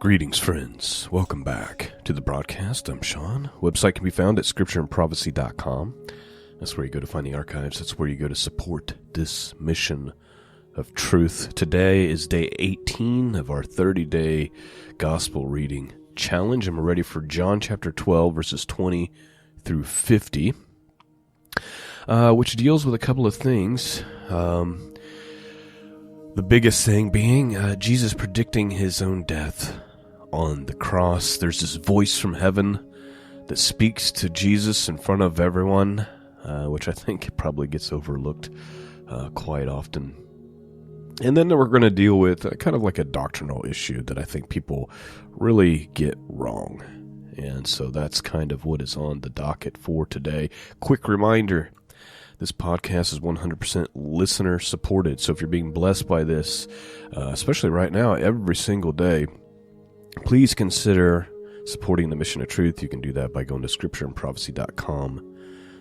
Greetings, friends. Welcome back to the broadcast. I'm Shawn. Website can be found at scriptureandprophecy.com. That's where you go to find the archives. That's where you go to support this mission of truth. Today is day 18 of our 30-day gospel reading challenge, and we're ready for John chapter 12, verses 20 through 50, which deals with a couple of things. The biggest thing being Jesus predicting his own death on the cross. There's this voice from heaven that speaks to Jesus in front of everyone, which I think probably gets overlooked quite often. And then we're going to deal with kind of like a doctrinal issue that I think people really get wrong. And so that's kind of what is on the docket for today. Quick reminder, this podcast is 100% listener supported. So if you're being blessed by this, especially right now, every single day, please consider supporting the mission of truth. You can do that by going to scriptureandprophecy.com.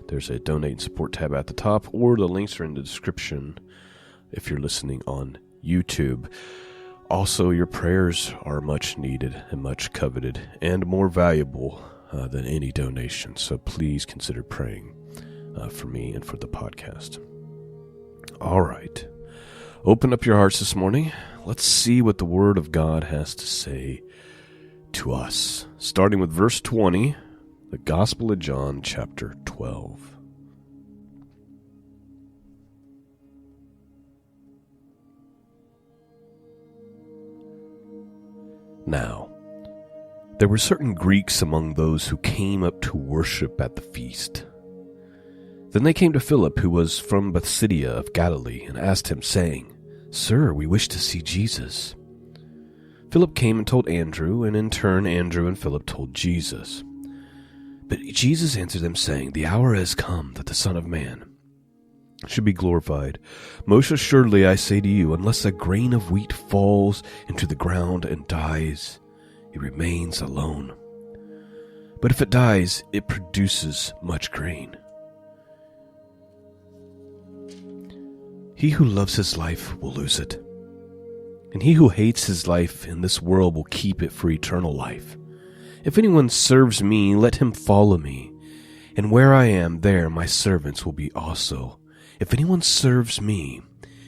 There's a donate and support tab at the top, or the links are in the description if you're listening on YouTube. Also, your prayers are much needed and much coveted and more valuable than any donation. So please consider praying for me and for the podcast. All right. Open up your hearts this morning. Let's see what the Word of God has to say to us. Starting with verse 20, the Gospel of John, chapter 12. Now, there were certain Greeks among those who came up to worship at the feast. Then they came to Philip, who was from Bethsaida of Galilee, and asked him, saying, Sir, we wish to see Jesus. Philip came and told Andrew, and in turn Andrew and Philip told Jesus. But Jesus answered them, saying, The hour has come that the Son of Man should be glorified. Most assuredly I say to you, unless a grain of wheat falls into the ground and dies, it remains alone. But if it dies, it produces much grain. He who loves his life will lose it, and he who hates his life in this world will keep it for eternal life. If anyone serves me, let him follow me, and where I am, there my servants will be also. If anyone serves me,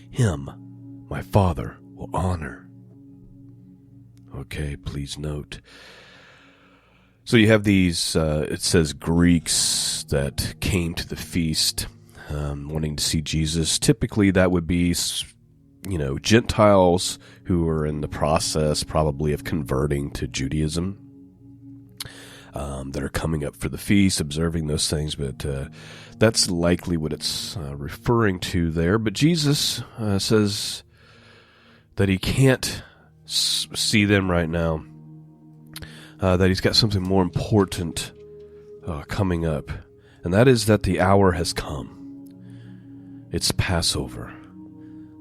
him my Father will honor. Okay, please note. So you have these, it says Greeks that came to the feast, wanting to see Jesus. Typically that would be, Gentiles who are in the process probably of converting to Judaism, that are coming up for the feast, observing those things, but that's likely what it's referring to there. But Jesus says that he can't see them right now, that he's got something more important coming up, and that is that the hour has come. It's Passover,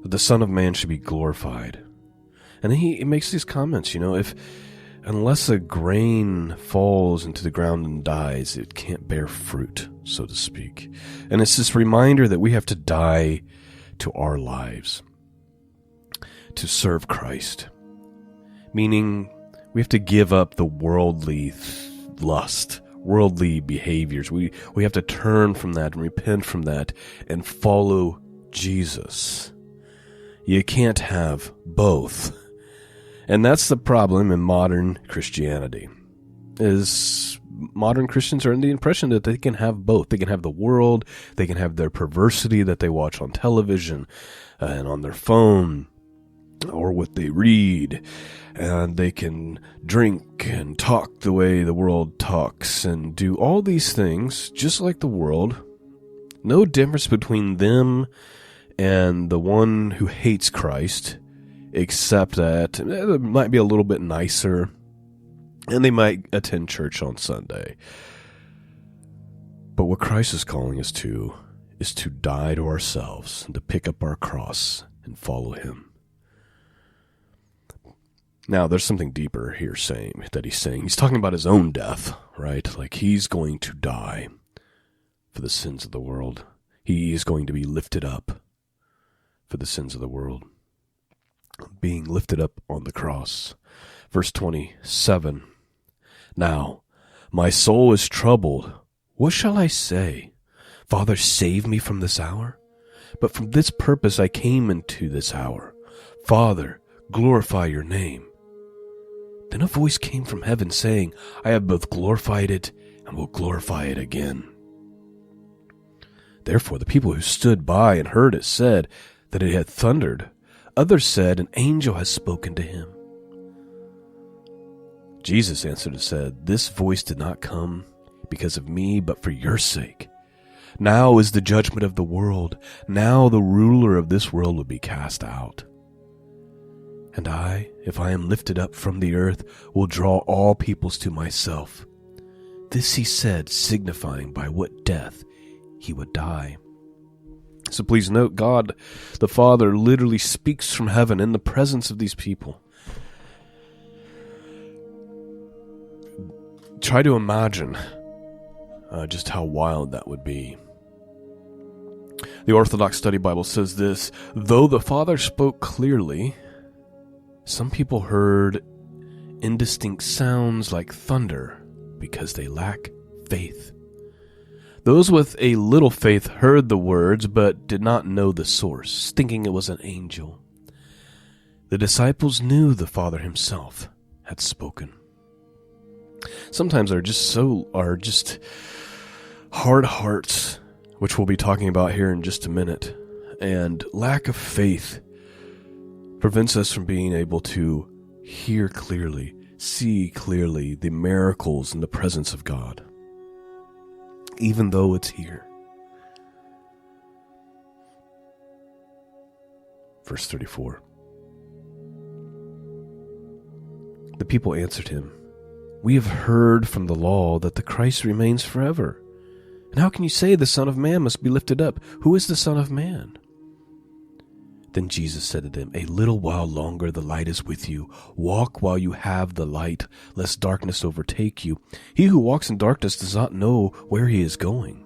that the Son of Man should be glorified. And he makes these comments, unless a grain falls into the ground and dies, it can't bear fruit, so to speak. And it's this reminder that we have to die to our lives to serve Christ. Meaning, we have to give up the worldly lust, worldly behaviors. We have to turn from that and repent from that and follow Jesus. You can't have both. And that's the problem in modern Christianity, is modern Christians are in the impression that they can have both. They can have the world, they can have their perversity that they watch on television and on their phone or what they read, and they can drink and talk the way the world talks and do all these things just like the world. No difference between them and the one who hates Christ, except that it might be a little bit nicer, and they might attend church on Sunday. But what Christ is calling us to is to die to ourselves and to pick up our cross and follow him. Now, there's something deeper here he's talking about his own death, right? Like he's going to die for the sins of the world. He is going to be lifted up for the sins of the world, being lifted up on the cross Verse 27. Now, my soul is troubled. What shall I say? Father, save me from this hour? But from this purpose I came into this hour. Father, glorify your name. Then a voice came from heaven saying, I have both glorified it and will glorify it again. Therefore the people who stood by and heard it said that it had thundered. Others said, an angel has spoken to him. Jesus answered and said, this voice did not come because of me, but for your sake. Now is the judgment of the world. Now the ruler of this world will be cast out. And I, if I am lifted up from the earth, will draw all peoples to myself. This he said, signifying by what death he would die. So please note, God the Father literally speaks from heaven in the presence of these people. Try to imagine just how wild that would be. The Orthodox Study Bible says this, though the Father spoke clearly, some people heard indistinct sounds like thunder because they lack faith. Those with a little faith heard the words but did not know the source, thinking it was an angel. The disciples knew the Father himself had spoken. Sometimes are just hard hearts, which we'll be talking about here in just a minute, and lack of faith prevents us from being able to hear clearly, see clearly the miracles in the presence of God, even though it's here. Verse 34. The people answered him, we have heard from the law that the Christ remains forever. And how can you say the Son of Man must be lifted up? Who is the Son of Man? Then Jesus said to them, a little while longer the light is with you. Walk while you have the light, lest darkness overtake you. He who walks in darkness does not know where he is going.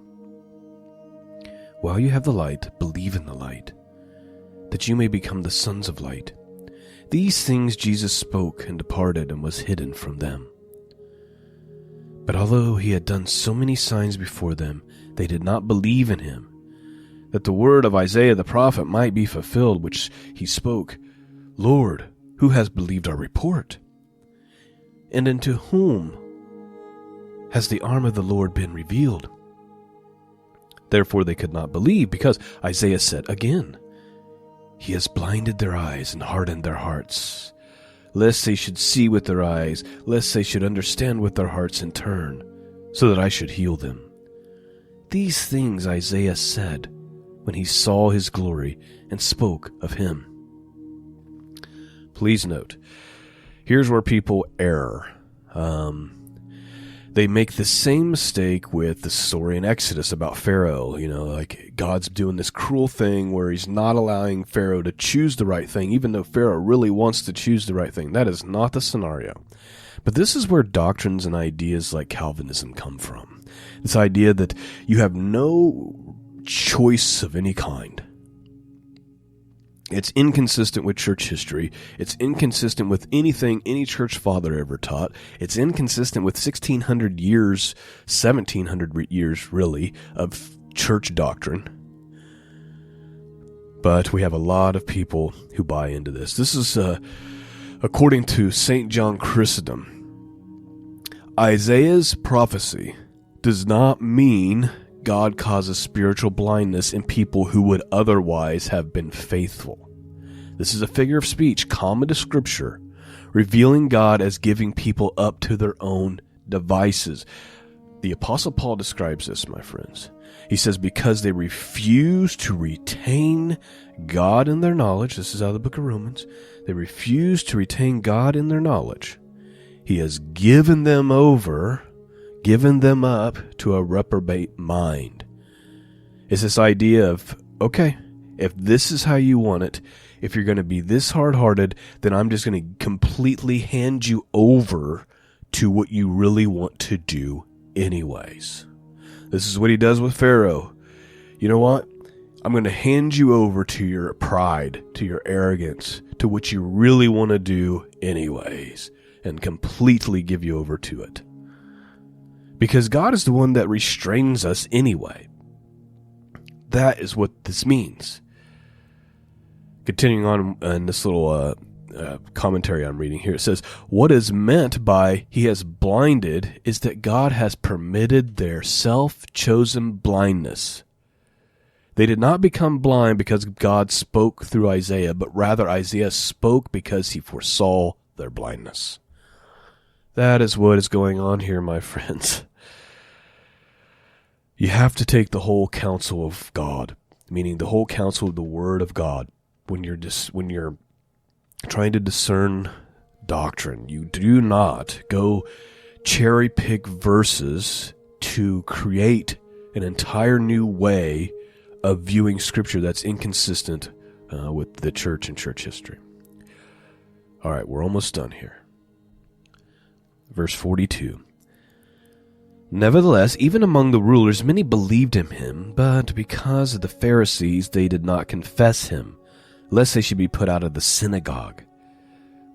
While you have the light, believe in the light, that you may become the sons of light. These things Jesus spoke and departed and was hidden from them. But although he had done so many signs before them, they did not believe in him, that the word of Isaiah the prophet might be fulfilled, which he spoke, Lord, who has believed our report? And unto whom has the arm of the Lord been revealed? Therefore they could not believe, because Isaiah said again, he has blinded their eyes and hardened their hearts, lest they should see with their eyes, lest they should understand with their hearts and turn, so that I should heal them. These things Isaiah said when he saw his glory and spoke of him. Please note, here's where people err. They make the same mistake with the story in Exodus about Pharaoh. Like God's doing this cruel thing where he's not allowing Pharaoh to choose the right thing, even though Pharaoh really wants to choose the right thing. That is not the scenario. But this is where doctrines and ideas like Calvinism come from. This idea that you have no choice of any kind. It's inconsistent with church history. It's inconsistent with anything any church father ever taught. It's inconsistent with 1,600 years, 1,700 years really, of church doctrine. But we have a lot of people who buy into this. This is, according to St. John Chrysostom, Isaiah's prophecy does not mean God causes spiritual blindness in people who would otherwise have been faithful. This is a figure of speech common to Scripture, revealing God as giving people up to their own devices. The Apostle Paul describes this, my friends. He says, because they refuse to retain God in their knowledge, this is out of the book of Romans, they refuse to retain God in their knowledge. He has given them over, given them up to a reprobate mind. It's this idea of, okay, if this is how you want it, if you're going to be this hard-hearted, then I'm just going to completely hand you over to what you really want to do anyways. This is what he does with Pharaoh. You know what? I'm going to hand you over to your pride, to your arrogance, to what you really want to do anyways. and completely give you over to it. Because God is the one that restrains us anyway. That is what this means. Continuing on in this little commentary I'm reading here, it says, what is meant by he has blinded is that God has permitted their self-chosen blindness. They did not become blind because God spoke through Isaiah, but rather Isaiah spoke because he foresaw their blindness. That is what is going on here, my friends. You have to take the whole counsel of God, meaning the whole counsel of the Word of God. When you're trying to discern doctrine, you do not go cherry pick verses to create an entire new way of viewing Scripture that's inconsistent with the church and church history. All right, we're almost done here. Verse 42. Nevertheless, even among the rulers, many believed in him, but because of the Pharisees, they did not confess him, lest they should be put out of the synagogue.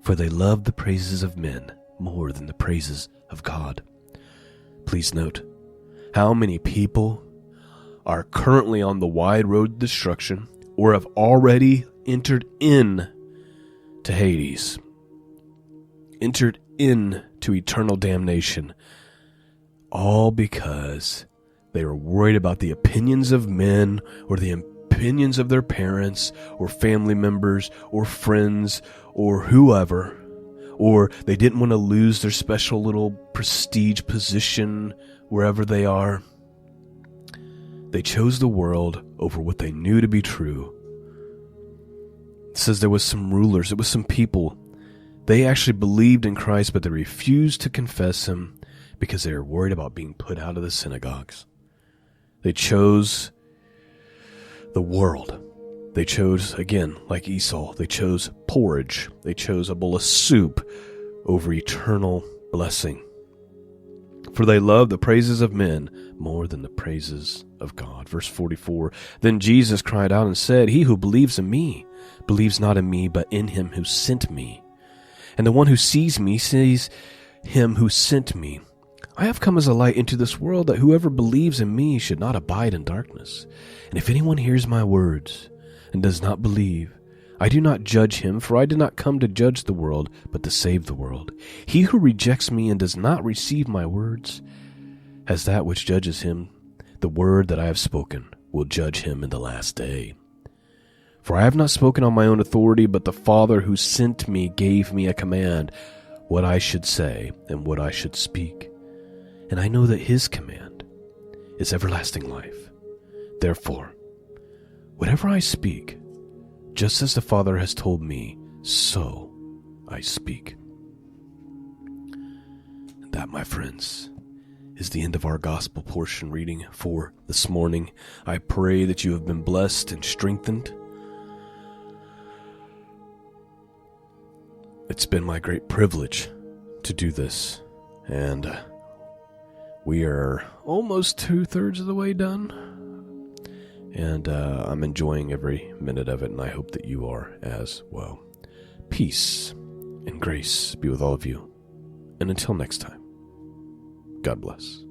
For they loved the praises of men more than the praises of God. Please note how many people are currently on the wide road to destruction or have already entered in to Hades, entered into eternal damnation, all because they were worried about the opinions of men or the opinions of their parents or family members or friends or whoever, or they didn't want to lose their special little prestige position wherever they are. They chose the world over what they knew to be true. It says there was some rulers, it was some people. They actually believed in Christ, but they refused to confess him because they were worried about being put out of the synagogues. They chose the world. They chose, again, like Esau, they chose porridge. They chose a bowl of soup over eternal blessing. For they love the praises of men more than the praises of God. Verse 44, then Jesus cried out and said, he who believes in me believes not in me, but in him who sent me. And the one who sees me sees him who sent me. I have come as a light into this world, that whoever believes in me should not abide in darkness. And if anyone hears my words and does not believe, I do not judge him, for I did not come to judge the world, but to save the world. He who rejects me and does not receive my words has that which judges him. The word that I have spoken will judge him in the last day. For I have not spoken on my own authority, but the Father who sent me gave me a command, what I should say and what I should speak. And I know that his command is everlasting life. Therefore, whatever I speak, just as the Father has told me, so I speak. And that, my friends, is the end of our gospel portion reading for this morning. I pray that you have been blessed and strengthened. It's been my great privilege to do this, and we are almost 2/3 of the way done, and I'm enjoying every minute of it, and I hope that you are as well. Peace and grace be with all of you, and until next time, God bless.